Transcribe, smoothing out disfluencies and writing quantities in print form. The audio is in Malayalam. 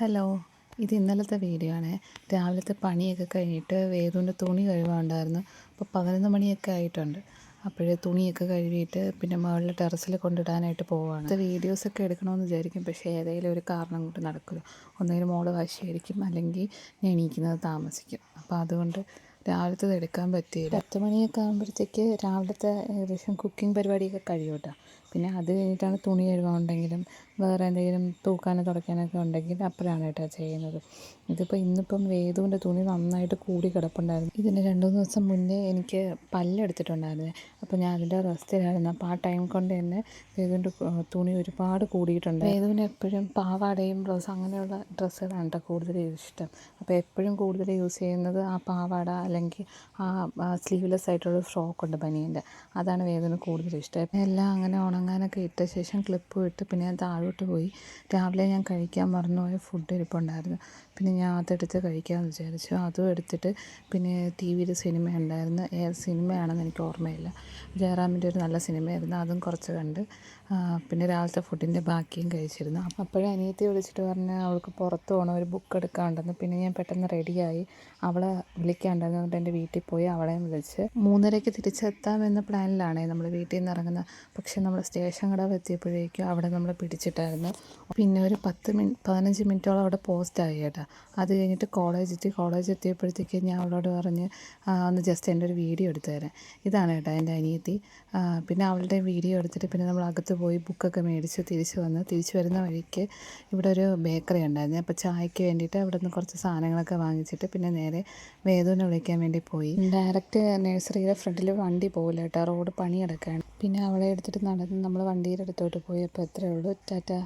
ഹലോ, ഇത് ഇന്നലത്തെ വീഡിയോ ആണ്. രാവിലത്തെ പണിയൊക്കെ കഴിഞ്ഞിട്ട് വേദുവിൻ്റെ തുണി കഴുകാനുണ്ടായിരുന്നു. അപ്പോൾ 11 മണിയൊക്കെ ആയിട്ടുണ്ട്. അപ്പോഴേ തുണിയൊക്കെ കഴുകിയിട്ട് പിന്നെ മുകളിൽ ടെറസിൽ കൊണ്ടിടാനായിട്ട് പോവുകയാണ്. ഇത് വീഡിയോസൊക്കെ എടുക്കണമെന്ന് വിചാരിക്കും, പക്ഷേ ഏതെങ്കിലും ഒരു കാരണം കൊണ്ട് നടക്കില്ല. ഒന്നുകിൽ മോള് വാശിയായിരിക്കും, അല്ലെങ്കിൽ ഞാൻ എണീക്കുന്നത് താമസിക്കും. അപ്പോൾ അതുകൊണ്ട് രാവിലത്തേത് എടുക്കാൻ പറ്റിയില്ല. 10 മണിയൊക്കെ ആകുമ്പോഴത്തേക്ക് രാവിലത്തെ ഏകദേശം കുക്കിംഗ് പരിപാടിയൊക്കെ കഴിയും കേട്ടോ. പിന്നെ അത് കഴിഞ്ഞിട്ടാണ് തുണി കഴുകാനുണ്ടെങ്കിലും വേറെ എന്തെങ്കിലും തൂക്കാനോ തുടയ്ക്കാനൊക്കെ ഉണ്ടെങ്കിൽ അപ്പോഴാണ് കേട്ടോ ചെയ്യുന്നത്. ഇന്നിപ്പം വേദുവിൻ്റെ തുണി നന്നായിട്ട് കൂടി കിടപ്പുണ്ടായിരുന്നു. ഇതിന് 2-3 ദിവസം മുന്നേ എനിക്ക് പല്ലെടുത്തിട്ടുണ്ടായിരുന്നു. അപ്പോൾ ഞാൻ അതിൻ്റെ റെസ്റ്റിലായിരുന്നു. അപ്പോൾ ആ ടൈം കൊണ്ട് തന്നെ വേദുവിൻ്റെ തുണി ഒരുപാട് കൂടിയിട്ടുണ്ട്. വേദുവിന് എപ്പോഴും പാവാടയും ബ്ലൗസ് അങ്ങനെയുള്ള ഡ്രസ്സുകളാണ് കേട്ടോ കൂടുതൽ ഇഷ്ടം. അപ്പോൾ എപ്പോഴും കൂടുതൽ യൂസ് ചെയ്യുന്നത് ആ പാവാട അല്ലെങ്കിൽ ആ സ്ലീവ്ലെസ് ആയിട്ടുള്ള ഫ്രോക്കുണ്ട് ബനിയൻ്റെ, അതാണ് വേദുവിന് കൂടുതൽ ഇഷ്ടം. എല്ലാം അങ്ങനെ ഉണങ്ങാനൊക്കെ ഇട്ട ശേഷം ക്ലിപ്പും ഇട്ട് പിന്നെ ഞാൻ താഴോട്ട് പോയി. രാവിലെ ഞാൻ കഴിക്കാൻ മറന്നുപോയ ഫുഡ് ഇരിപ്പുണ്ടായിരുന്നു. പിന്നെ ഞാൻ അതെടുത്ത് കഴിക്കാമെന്ന് വിചാരിച്ചു. അതും എടുത്തിട്ട് പിന്നെ ടി വിയിൽ സിനിമ ഉണ്ടായിരുന്നു. ഏത് സിനിമയാണെന്ന് എനിക്ക് ഓർമ്മയില്ല. ജയറാമിൻ്റെ ഒരു നല്ല സിനിമയായിരുന്നു, അതും കുറച്ച് കണ്ട്. പിന്നെ രാവിലത്തെ ഫുഡിൻ്റെ ബാക്കിയും കഴിച്ചിരുന്നു. അപ്പോഴേ അനിയത്തി വിളിച്ചിട്ട് പറഞ്ഞ് അവൾക്ക് പുറത്ത് പോകണം, ഒരു ബുക്ക് എടുക്കാനുണ്ടെന്ന്. പിന്നെ ഞാൻ പെട്ടെന്ന് റെഡിയായി അവളെ വിളിക്കാനുണ്ടായിരുന്നു. അതുകൊണ്ട് എൻ്റെ വീട്ടിൽ പോയി അവളെയും വിളിച്ച് 3:30 തിരിച്ചെത്താമെന്ന പ്ലാനിലാണേ നമ്മൾ വീട്ടിൽ നിന്ന് ഇറങ്ങുന്നത്. പക്ഷെ നമ്മൾ സ്റ്റേഷൻ കടവ് എത്തിയപ്പോഴേക്കും അവിടെ നമ്മൾ പിടിച്ചിട്ടായിരുന്നു. പിന്നെ ഒരു 15 മിനിറ്റോളം അവിടെ പോസ്റ്റായി കേട്ടോ. അത് കഴിഞ്ഞിട്ട് കോളേജ് എത്തിയപ്പോഴത്തേക്ക് ഞാൻ അവളോട് പറഞ്ഞ് ഒന്ന് ജസ്റ്റ് എൻ്റെ ഒരു വീഡിയോ എടുത്തു തരാൻ. ഇതാണ് കേട്ടോ എൻ്റെ അനിയത്തി. പിന്നെ അവളുടെ വീഡിയോ എടുത്തിട്ട് പിന്നെ നമ്മൾ അകത്ത് പോയി ബുക്കൊക്കെ മേടിച്ച് തിരിച്ച് വരുന്ന വഴിക്ക് ഇവിടെ ഒരു ബേക്കറി ഉണ്ടായിരുന്നു. അപ്പോൾ ചായക്ക് വേണ്ടിയിട്ട് അവിടെ നിന്ന് കുറച്ച് സാധനങ്ങളൊക്കെ വാങ്ങിച്ചിട്ട് പിന്നെ നേരെ വേദുവിനെ വിളിക്കാൻ വേണ്ടി പോയി. ഡയറക്റ്റ് നഴ്സറിയുടെ ഫ്രണ്ടിൽ വണ്ടി പോകില്ല കേട്ടോ, റോഡ് പണി കിടക്കുകയാണ്. പിന്നെ അവളെ എടുത്തിട്ട് നടന്ന് നമ്മൾ വണ്ടിയുടെ അടുത്തോട്ട് പോയി. അപ്പോൾ എത്രയേ ഉള്ളൂ. ടാറ്റാ.